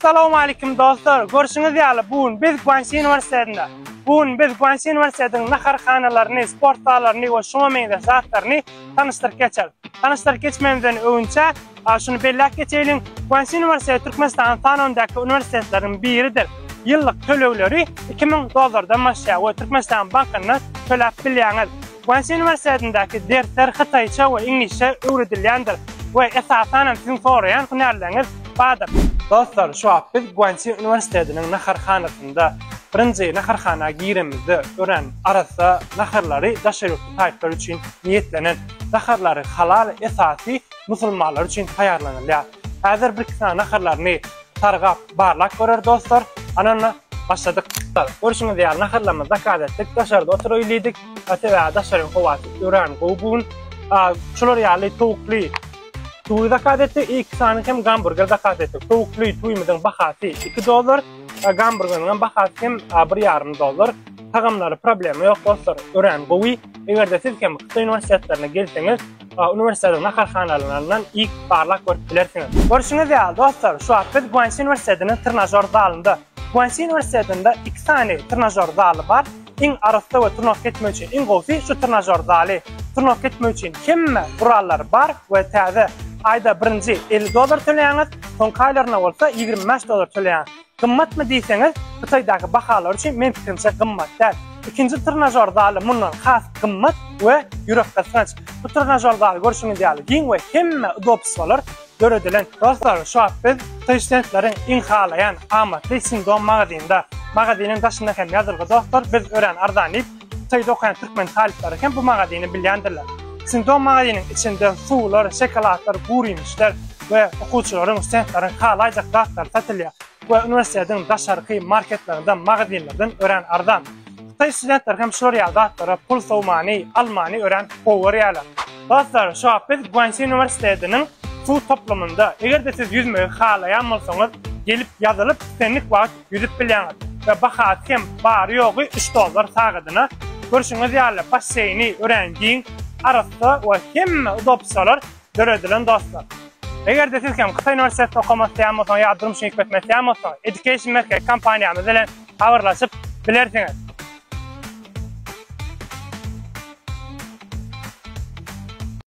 Assalamu alaikum dostlar. Görüşüňiz ýaly bugün biz Guangxi Üniversitetinde. Bugün biz Guangxi Üniversitetiniň naharhanalaryny, sport zalaryny we şoňa meňde zatlaryny tanıştyryp geçer. Tanıştyryp geçmemizden öňçe şunu belläp geçeýin. Guangxi Üniversiteti Türkmenistan tanyndaky üniversitetleriň biridir. Ýyllyk tölegleri 2000 dollardan başlaýar we Türkmenistan bankyny töläp bilýäňiz. Guangxi Üniversitetindäki dersler Hitaýça we ingilisçe öwredilýändir we esasanen siziň soraýan hünärleriňiz bardyr. Dostlar, şu an biz Guangxi Üniversitetiniň naharhanasynda birinji naharhana girimizde ören arasa naharlary daşaryply taýplar üçin niýetlenen naharlary halal esasy musulmanlar üçin taýarlanýar. Häzir bir kısa naharlaryny targap barlak görer dostlar. Anana başladık. Görüşüňiz ýaly naharlamy zakat etdik, daşarda oturylydyk. Ateva daşaryň howaty ören gowbun. Şolar ýaly towukly Tuğ zakat ettik, iki tane hem hamburger zakat ettik. Tavuklu tuğumuzun bahası $2, hamburger'ın bahası hem $1,5. Tagamları problemi yok dostlar. Öğren gowi. Eğer de siz hem kısa üniversitelerine gelseniz, üniversitenin naharhanalarından ilk parlak görülersiniz. Görüşüňiz ýaly dostlar, şu an biz Guangxi Üniversitetiniň trnajör zalynda. Guangxi Üniversitetinde 2 tane trnajör zaly bar. Iň arasda we tırnak etmek üçin iň gowsy şu trnajör zaly. Tırnak etmek üçin hemme gurallar bar we täze ayda birinci $50 töleýäňiz, soňkaýlaryna bolsa $25 töleýäň. Gymmatmy diýseňiz, Hytaýdaky bahalar üçin men pikrimçe gymmat däl. İkinji trnajör zaly mundan has gymmat we ýürekde sınç. Bu trnajör zaly görüşüňiz ýaly giň we hemme udobstwalar göredilen. Dostlar, şu an biz studentlaryň iň halaýan amatly sindrom magazynda magazynyň daşynda hem ýazylgy dostlar, biz ören arzanyp Hytaýda okaýan türkmen talipleri hem bu magazyny bilýändirler. Sindrom magazynyň içinde suwlar, şokoladlar, gurymyşlar we okuwçylaryň, studentlaryň halaýjak zatlar satylýar. Bu üniversitetiň daşarky marketlerinden, magazynlardan ören ardan. Hytaý studentler hem şolar ýaly zatlary pul sowmany, almany ören gowerýarlar. Dostlar, şu an biz Guangxi Üniversitetiniň suw toplamynda eger-de siz yüzmeyi halaýan bolsaňyz, gelip ýazylyp senlik wagt yüzüp bilýäňiz. Ve bahasy hem bar ýogy $3 sagadyna. Görüşüňiz ýaly basseyni örendiň arasda we hemme udobstwalar göredilen dostlar. Eger de siz hem Hytaý üniversitetinde okamakdaýan bolsaňyz, ýardym şeýle etmekdaýan bolsaňyz, Education Market kompaniýamyz bilen habarlaşyp bilersiňiz.